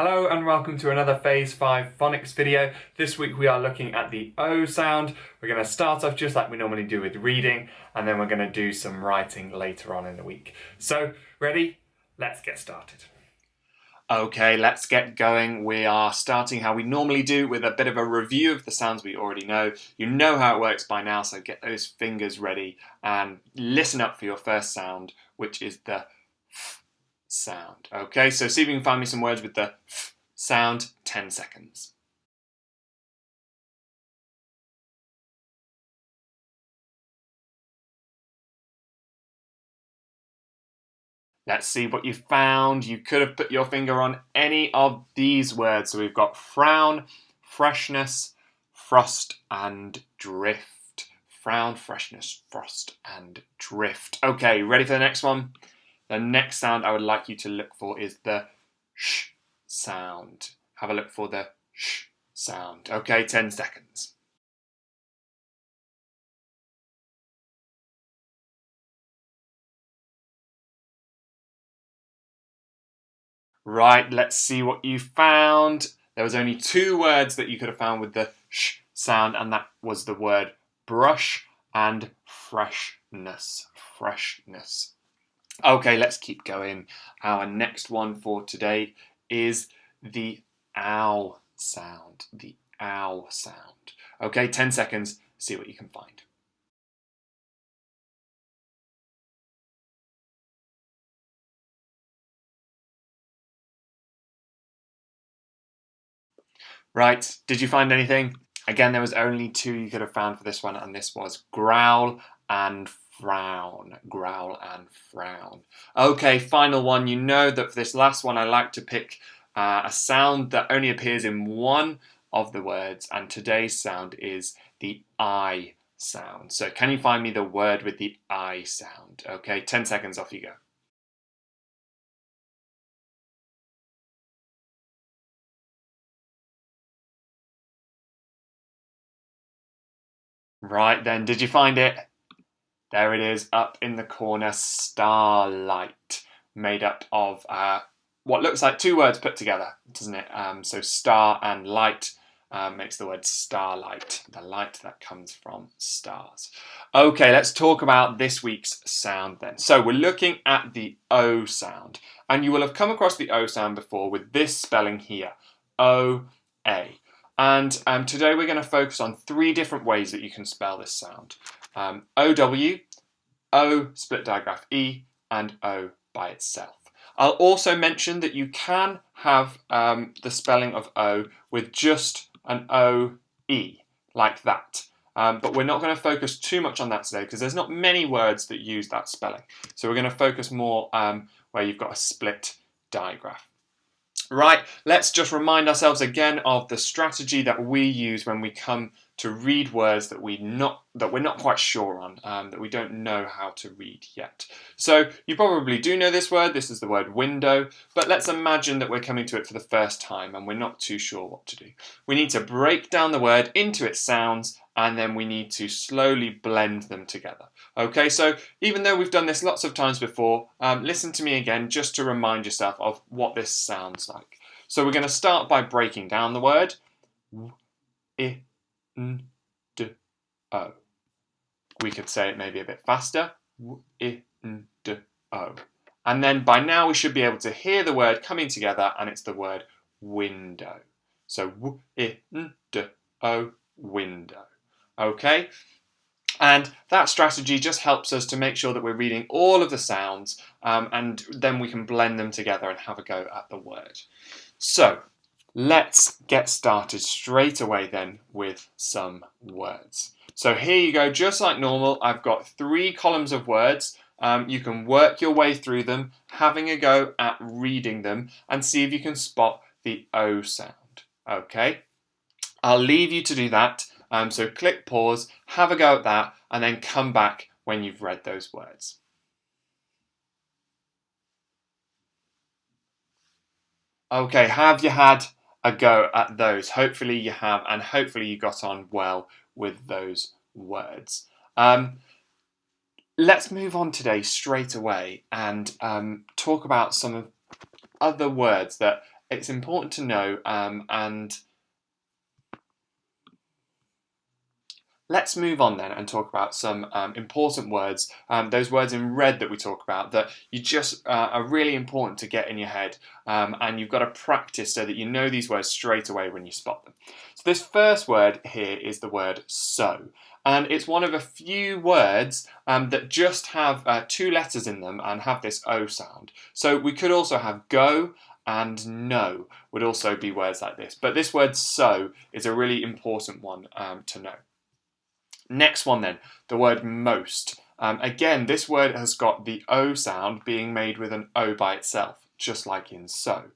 Hello and welcome to another Phase 5 Phonics video. This week we are looking at the O sound. We're going to start off just like we normally do with reading, and then we're going to do some writing later on in the week. So, ready? Let's get started. Okay, let's get going. We are starting how we normally do with a bit of a review of the sounds we already know. You know how it works by now, so get those fingers ready and listen up for your first sound, which is the F sound. Okay, so see if you can find me some words with the F sound, 10 seconds. Let's see what you found. You could have put your finger on any of these words. So we've got frown, freshness, frost and drift. Frown, freshness, frost and drift. Okay, ready for the next one? The next sound I would like you to look for is the sh sound. Have a look for the sh sound. Okay, 10 seconds. Right, let's see what you found. There was only two words that you could have found with the sh sound, and that was the word brush and freshness. Freshness. Okay, let's keep going. Our next one for today is the ow sound. The ow sound. Okay, 10 seconds. See what you can find. Right, did you find anything? Again, there was only two you could have found for this one, and this was growl and frown. Growl and frown. Okay, final one. You know that for this last one, I like to pick a sound that only appears in one of the words, and today's sound is the I sound. So can you find me the word with the I sound? Okay, 10 seconds, off you go. Right then, did you find it? There it is, up in the corner, starlight, made up of what looks like two words put together, doesn't it? So star and light makes the word starlight, the light that comes from stars. Okay, let's talk about this week's sound then. So we're looking at the O sound, and you will have come across the O sound before with this spelling here, O-A. And today we're going to focus on three different ways that you can spell this sound. O-W, O split digraph E, and O by itself. I'll also mention that you can have the spelling of O with just an O-E, like that. But we're not going to focus too much on that today because there's not many words that use that spelling. So we're going to focus more where you've got a split digraph. Right, let's just remind ourselves again of the strategy that we use when we come to read words that we're not quite sure on, that we don't know how to read yet. So you probably do know this word. This is the word window, but let's imagine that we're coming to it for the first time and we're not too sure what to do. We need to break down the word into its sounds, and then we need to slowly blend them together. Okay, so even though we've done this lots of times before, listen to me again just to remind yourself of what this sounds like. So we're going to start by breaking down the word. W-I-N-D-O. We could say it maybe a bit faster. W-I-N-D-O. And then by now we should be able to hear the word coming together, and it's the word window. So W-I-N-D-O, window. Okay? And that strategy just helps us to make sure that we're reading all of the sounds, and then we can blend them together and have a go at the word. So let's get started straight away then with some words. So here you go, just like normal, I've got 3 columns of words. You can work your way through them, having a go at reading them, and see if you can spot the O sound. Okay? I'll leave you to do that. So click pause, have a go at that, and then come back when you've read those words. Okay, have you had a go at those? Hopefully you have, and hopefully you got on well with those words. Let's move on today straight away and talk about some other words that it's important to know, and let's move on then and talk about some important words, those words in red that we talk about that you just are really important to get in your head, and you've got to practice so that you know these words straight away when you spot them. So this first word here is the word so, and it's one of a few words that just have 2 letters in them and have this O sound. So we could also have go and no would also be words like this, but this word so is a really important one to know. Next one then, the word most. Again, this word has got the O sound being made with an O by itself, just like in so.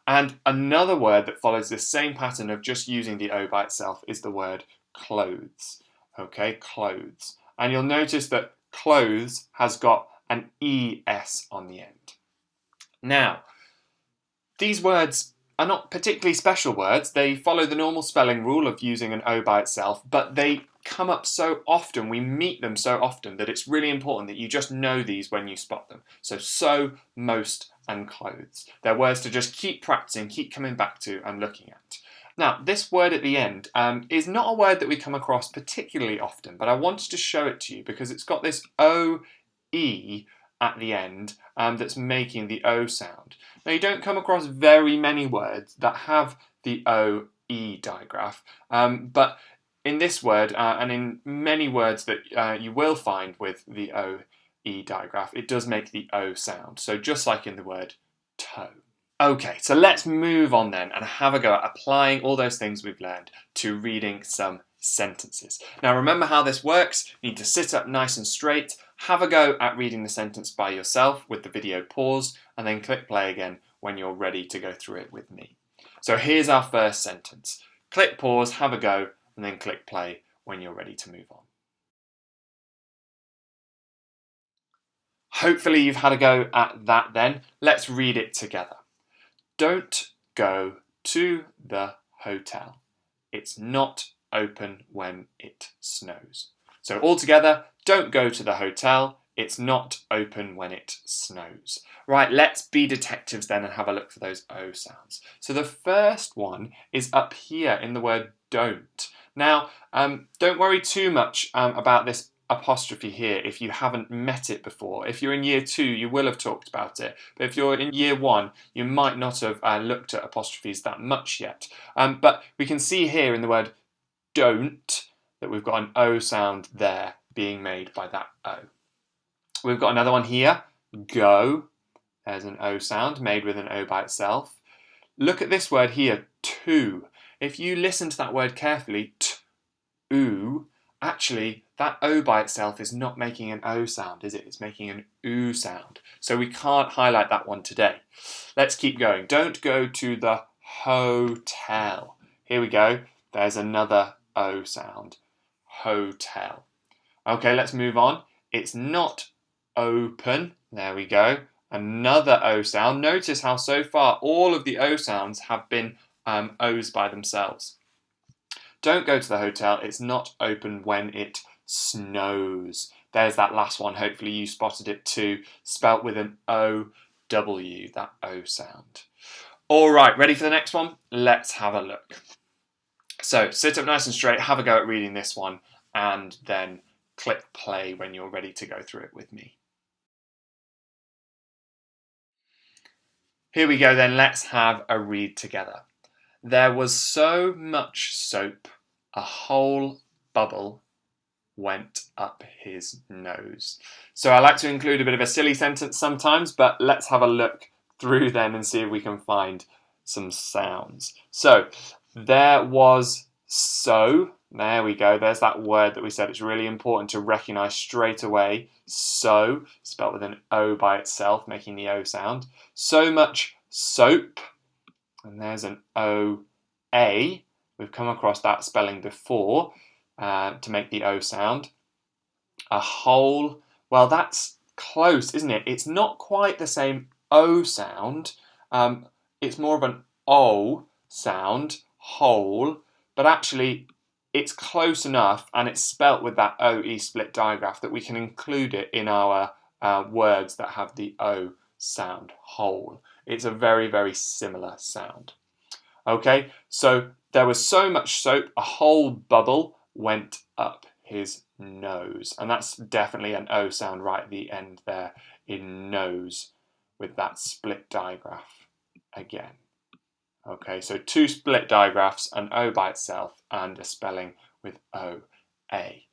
And another word that follows this same pattern of just using the O by itself is the word clothes. Okay, clothes. And you'll notice that clothes has got an ES on the end. Now, these words are not particularly special words. They follow the normal spelling rule of using an O by itself, but they come up so often, we meet them so often, that it's really important that you just know these when you spot them. So, most, and clothes. They're words to just keep practicing, keep coming back to and looking at. Now, this word at the end is not a word that we come across particularly often, but I wanted to show it to you because it's got this O-E at the end that's making the O sound. Now, you don't come across very many words that have the O-E digraph, but in this word, and in many words that you will find with the O-E digraph, it does make the O sound. So just like in the word toe. Okay, so let's move on then and have a go at applying all those things we've learned to reading some sentences. Now remember how this works. You need to sit up nice and straight, have a go at reading the sentence by yourself with the video paused, and then click play again when you're ready to go through it with me. So here's our first sentence. Click pause, have a go, and then click play when you're ready to move on. Hopefully you've had a go at that then. Let's read it together. Don't go to the hotel. It's not open when it snows. So all together, don't go to the hotel. It's not open when it snows. Right, let's be detectives then and have a look for those O sounds. So the first one is up here in the word don't. Now, don't worry too much about this apostrophe here if you haven't met it before. If you're in year 2, you will have talked about it. But if you're in year 1, you might not have looked at apostrophes that much yet. But we can see here in the word don't that we've got an O sound there being made by that O. We've got another one here, go. There's an O sound made with an O by itself. Look at this word here, to. If you listen to that word carefully, t-oo, actually, that O by itself is not making an O sound, is it? It's making an oo sound. So we can't highlight that one today. Let's keep going. Don't go to the hotel. Here we go. There's another O sound. Hotel. Okay, let's move on. It's not open. There we go. Another O sound. Notice how so far all of the O sounds have been O's by themselves. Don't go to the hotel. It's not open when it snows. There's that last one. Hopefully you spotted it too. Spelt with an O-W, that O sound. All right, ready for the next one? Let's have a look. So sit up nice and straight, have a go at reading this one, and then click play when you're ready to go through it with me. Here we go then, let's have a read together. There was so much soap, a whole bubble went up his nose. So I like to include a bit of a silly sentence sometimes, but let's have a look through them and see if we can find some sounds. So there was so, there we go, there's that word that we said it's really important to recognise straight away. So, spelt with an O by itself, making the O sound. So much soap, and there's an O-A. We've come across that spelling before to make the O sound. A whole, well that's close, isn't it? It's not quite the same O sound. It's more of an O sound, whole, but actually it's close enough and it's spelt with that O-E split digraph that we can include it in our words that have the O sound, whole. It's a very, very similar sound. Okay, so there was so much soap, a whole bubble went up his nose. And that's definitely an O sound right at the end there in nose with that split digraph again. Okay, so 2 split digraphs, an O by itself and a spelling with O-A.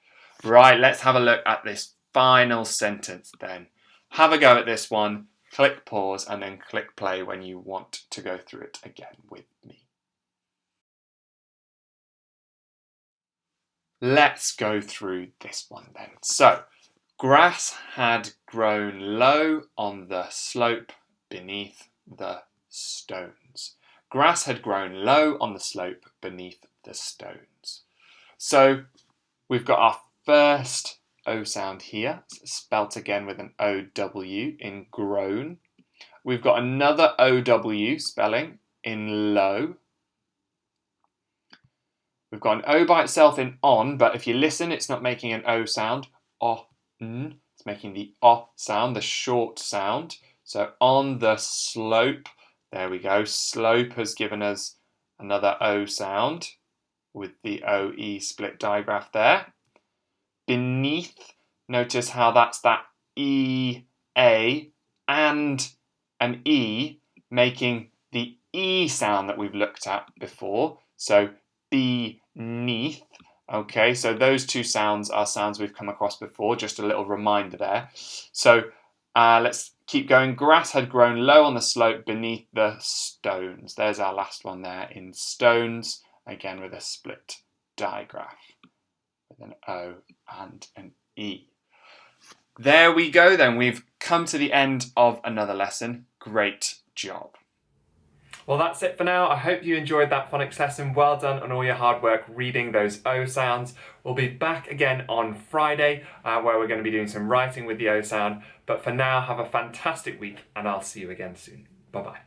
Right, let's have a look at this final sentence then. Have a go at this one, click pause and then click play when you want to go through it again with me. Let's go through this one then. So, grass had grown low on the slope beneath the stones. Grass had grown low on the slope beneath the stones. So, we've got our first O sound here, spelt again with an O-W in grown. We've got another O-W spelling in low. We've got an O by itself in on, but if you listen, it's not making an O sound. O-n. It's making the O sound, the short sound. So on the slope, there we go. Slope has given us another O sound with the O-E split digraph there. Beneath, notice how that's that E-A and an E, making the E sound that we've looked at before. So beneath. Okay, so those 2 sounds are sounds we've come across before, just a little reminder there. So let's keep going. Grass had grown low on the slope beneath the stones. There's our last one there in stones, again with a split digraph with an O and an E. There we go then. We've come to the end of another lesson. Great job. Well, that's it for now. I hope you enjoyed that phonics lesson. Well done on all your hard work reading those O sounds. We'll be back again on Friday where we're going to be doing some writing with the O sound. But for now, have a fantastic week and I'll see you again soon. Bye-bye.